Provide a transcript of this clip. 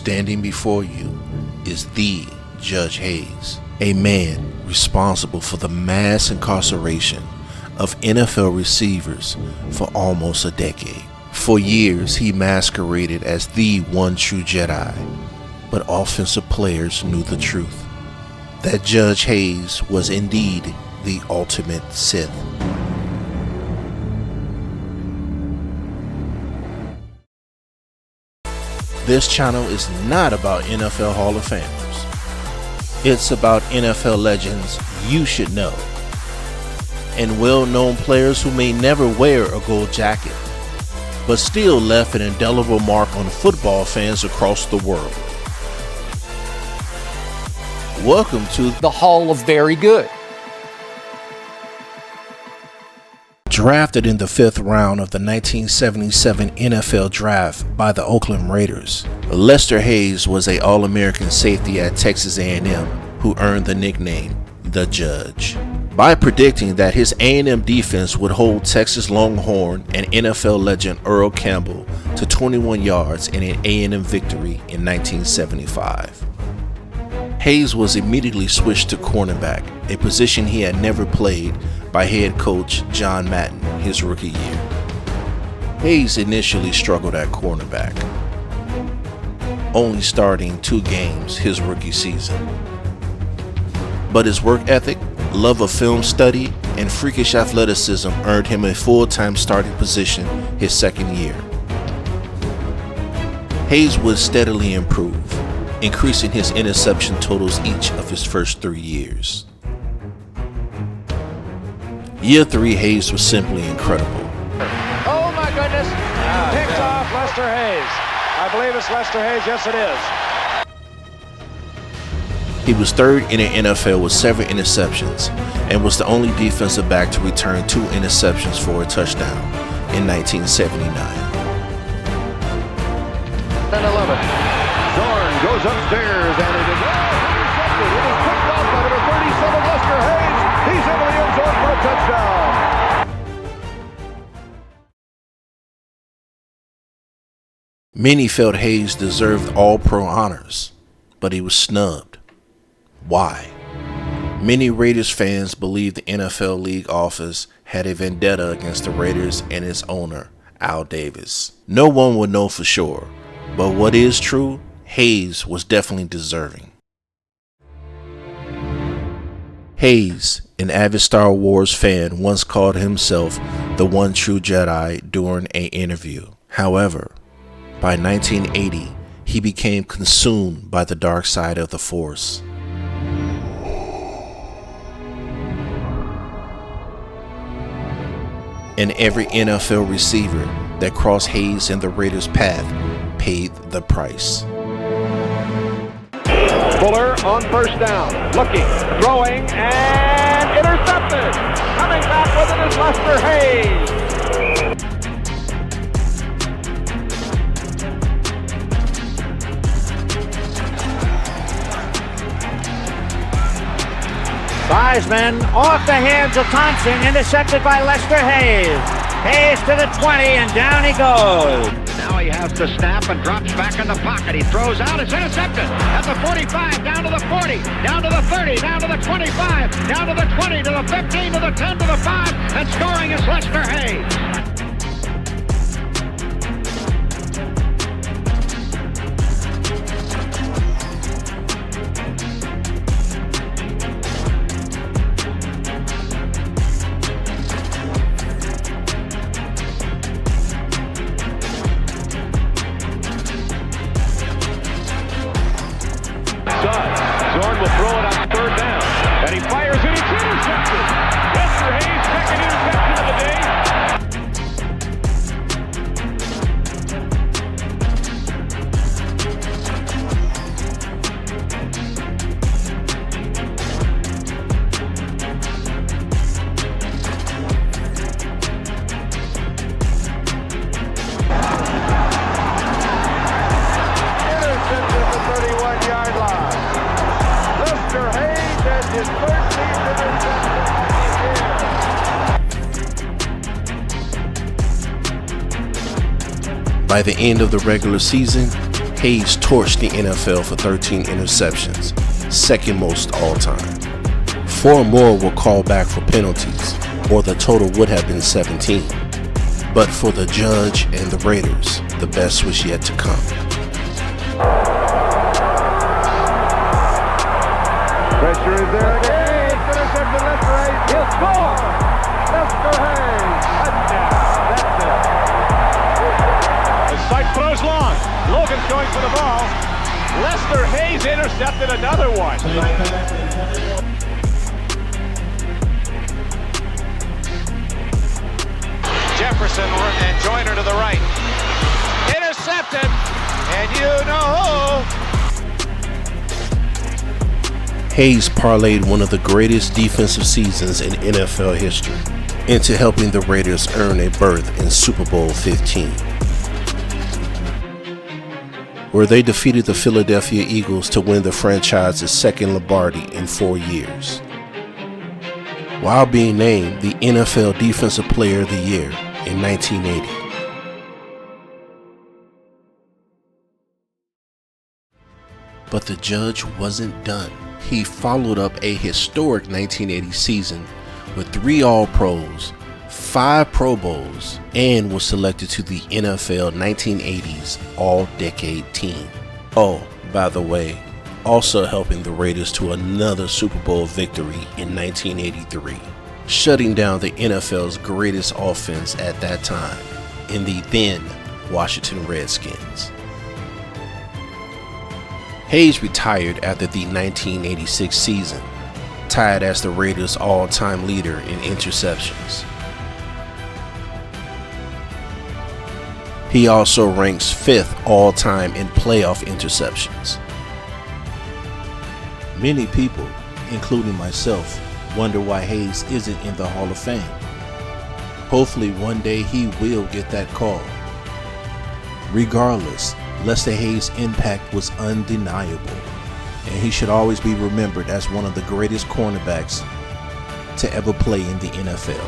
Standing before you is the Judge Hayes, a man responsible for the mass incarceration of NFL receivers for almost a decade. For years, he masqueraded as the one true Jedi, but offensive players knew the truth, that Judge Hayes was indeed the ultimate Sith. This channel is not about NFL Hall of Famers. It's about NFL legends you should know, and well-known players who may never wear a gold jacket, but still left an indelible mark on football fans across the world. Welcome to the Hall of Very Good. Drafted in the 5th round of the 1977 NFL Draft by the Oakland Raiders, Lester Hayes was an All-American safety at Texas A&M who earned the nickname The Judge by predicting that his A&M defense would hold Texas Longhorn and NFL legend Earl Campbell to 21 yards in an A&M victory in 1975. Hayes was immediately switched to cornerback, a position he had never played, by head coach John Madden his rookie year. Hayes initially struggled at cornerback, only starting 2 games his rookie season. But his work ethic, love of film study, and freakish athleticism earned him a full-time starting position his second year. Hayes would steadily improve, increasing his interception totals each of his first 3 years. Year 3, Hayes was simply incredible. Oh my goodness! Picked off Lester Hayes. I believe it's Lester Hayes. Yes, it is. He was 3rd in the NFL with 7 interceptions and was the only defensive back to return 2 interceptions for a touchdown in 1979. And 11. Zorn goes upstairs and it is intercepted. It is picked off by number 37, Lester Hayes. He's into the end zone for a touchdown. Many felt Hayes deserved All-Pro honors, but he was snubbed. Why? Many Raiders fans believed the NFL League office had a vendetta against the Raiders and its owner, Al Davis. No one would know for sure, but what is true, Hayes was definitely deserving. Hayes, an avid Star Wars fan, once called himself the one true Jedi during an interview. However, by 1980, he became consumed by the dark side of the Force. And every NFL receiver that crossed Hayes and the Raiders' path paid the price. Fuller on first down, looking, throwing, and intercepted. Coming back with it is Lester Hayes. Theismann off the hands of Thompson, intercepted by Lester Hayes. Hayes to the 20, and down he goes. Now he has to snap and drops back in the pocket. He throws out, it's intercepted at the 45, down to the 40, down to the 30, down to the 25, down to the 20, to the 15, to the 10, to the 5, and scoring is Lester Hayes. Zorn will throw it on 3rd down, and he fires it. It's intercepted. Lester Hayes, second interception of the day. Intercepted at the 31-yard line. Lester Hayes has his 13th interception of the year. By the end of the regular season, Hayes torched the NFL for 13 interceptions, second most all time. 4 more were called back for penalties, or the total would have been 17. But for the Judge and the Raiders, the best was yet to come. Pressure is there again. Intercepted Lester Hayes. He'll score. Lester Hayes. Touchdown. That's it. Sight throws long. Logan's going for the ball. Lester Hayes intercepted another one. Jefferson and Joyner to the right. Intercepted, and you know who. Hayes parlayed one of the greatest defensive seasons in NFL history into helping the Raiders earn a berth in Super Bowl 15, where they defeated the Philadelphia Eagles to win the franchise's second Lombardi in 4 years, while being named the NFL Defensive Player of the Year in 1980. But the Judge wasn't done. He followed up a historic 1980 season with 3 All-Pros, 5 Pro Bowls, and was selected to the NFL 1980s All-Decade Team. Oh, by the way, also helping the Raiders to another Super Bowl victory in 1983, shutting down the NFL's greatest offense at that time in the then Washington Redskins. Hayes retired after the 1986 season, tied as the Raiders' all-time leader in interceptions. He also ranks 5th all-time in playoff interceptions. Many people, including myself, wonder why Hayes isn't in the Hall of Fame. Hopefully one day he will get that call. Regardless, Lester Hayes' impact was undeniable, and he should always be remembered as one of the greatest cornerbacks to ever play in the NFL.